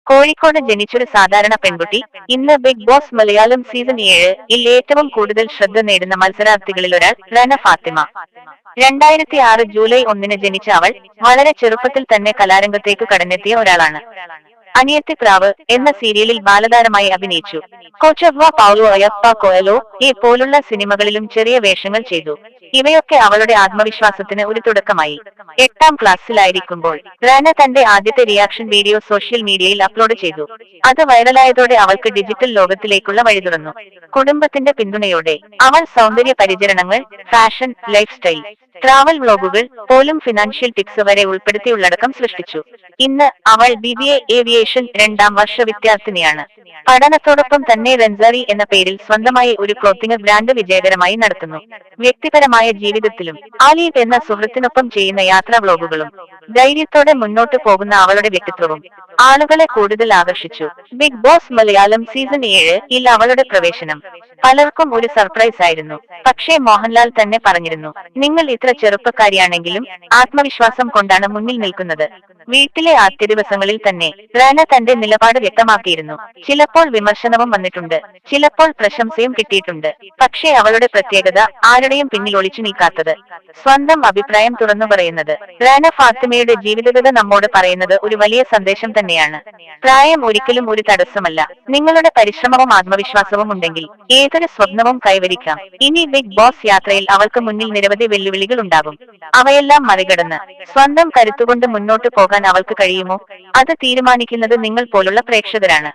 കോഴിക്കോട് ജനിച്ചൊരു സാധാരണ പെൺകുട്ടി ഇന്ന് ബിഗ് ബോസ് മലയാളം സീസൺ 7 ഏറ്റവും കൂടുതൽ ശ്രദ്ധ നേടുന്ന മത്സരാർത്ഥികളിൽ ഒരാൾ റന ഫാത്തിമ. 2006 ജൂലൈ 1 ജനിച്ച അവൾ വളരെ ചെറുപ്പത്തിൽ തന്നെ കലാരംഗത്തേക്ക് കടന്നെത്തിയ ഒരാളാണ്. അനിയത്തി പ്രാവ് എന്ന സീരിയലിൽ ബാലതാരമായി അഭിനയിച്ചു. കോച്ചവ്വ പൗലോ അയപ്പ കോയലോ പോലുള്ള സിനിമകളിലും ചെറിയ വേഷങ്ങൾ ചെയ്തു. ഇവയൊക്കെ അവളുടെ ആത്മവിശ്വാസത്തിന് ഒരു തുടക്കമായി. 8ാം ക്ലാസ്സിലായിരിക്കുമ്പോൾ റന തന്റെ ആദ്യത്തെ റിയാക്ഷൻ വീഡിയോ സോഷ്യൽ മീഡിയയിൽ അപ്ലോഡ് ചെയ്തു. അത് വൈറലായതോടെ അവൾക്ക് ഡിജിറ്റൽ ലോകത്തിലേക്കുള്ള വഴി തുറന്നു. കുടുംബത്തിന്റെ പിന്തുണയോടെ അവൾ സൗന്ദര്യ പരിചരണങ്ങൾ, ഫാഷൻ, ലൈഫ് സ്റ്റൈൽ, ട്രാവൽ വ്ലോഗുകൾ പോലും ഫിനാൻഷ്യൽ ടിപ്സ് വരെ ഉൾപ്പെടുത്തി ഉള്ളടക്കം സൃഷ്ടിച്ചു. ഇന്ന് അവൾ BBA ഏവിയേഷൻ 2ാം വർഷ വിദ്യാർത്ഥിനിയാണ്. പഠനത്തോടൊപ്പം തന്നെ റെൻസാറി എന്ന പേരിൽ സ്വന്തമായി ഒരു ക്ലോത്തിങ് ബ്രാൻഡ് വിജയകരമായി നടത്തുന്നു. വ്യക്തിപരമായ ജീവിതത്തിലും ആലീവ് എന്ന സുഹൃത്തിനൊപ്പം ചെയ്യുന്ന യാത്രാ വ്ലോഗുകളും ധൈര്യത്തോടെ മുന്നോട്ടു പോകുന്ന അവളുടെ വ്യക്തിത്വവും ആളുകളെ കൂടുതൽ ആകർഷിച്ചു. ബിഗ് ബോസ് മലയാളം സീസൺ 7 അവളുടെ പ്രവേശനം പലർക്കും ഒരു സർപ്രൈസ് ആയിരുന്നു. പക്ഷേ മോഹൻലാൽ തന്നെ പറഞ്ഞിരുന്നു, നിങ്ങൾ ഇത്ര ചെറുപ്പക്കാരിയാണെങ്കിലും ആത്മവിശ്വാസം കൊണ്ടാണ് മുന്നിൽ നിൽക്കുന്നത്. വീട്ടിലെ ആദ്യ ദിവസങ്ങളിൽ തന്നെ റന തന്റെ നിലപാട് വ്യക്തമാക്കിയിരുന്നു. ചിലപ്പോൾ വിമർശനവും വന്നിട്ടുണ്ട്, ചിലപ്പോൾ പ്രശംസയും കിട്ടിയിട്ടുണ്ട്. പക്ഷേ അവളുടെ പ്രത്യേകത ആരുടെയും പിന്നിൽ ഒളിച്ചു നിൽക്കാത്തത്, സ്വന്തം അഭിപ്രായം തുറന്നു പറയുന്നത്. റന ഫാത്തിമയുടെ ജീവിതകഥ നമ്മോട് പറയുന്നത് ഒരു വലിയ സന്ദേശം തന്നെയാണ്. പ്രായം ഒരിക്കലും ഒരു തടസ്സമല്ല. നിങ്ങളുടെ പരിശ്രമവും ആത്മവിശ്വാസവും ഉണ്ടെങ്കിൽ ഏതൊരു സ്വപ്നവും കൈവരിക്കാം. ഇനി ബിഗ് ബോസ് യാത്രയിൽ അവൾക്ക് മുന്നിൽ നിരവധി വെല്ലുവിളികൾ ഉണ്ടാകും. അവയെല്ലാം മറികടന്ന് സ്വന്തം കരുത്തുകൊണ്ട് മുന്നോട്ട് പോകാൻ അവൾക്ക് കഴിയുമോ? അത് തീരുമാനിക്കുന്നത് നിങ്ങൾ പോലുള്ള പ്രേക്ഷകരാണ്.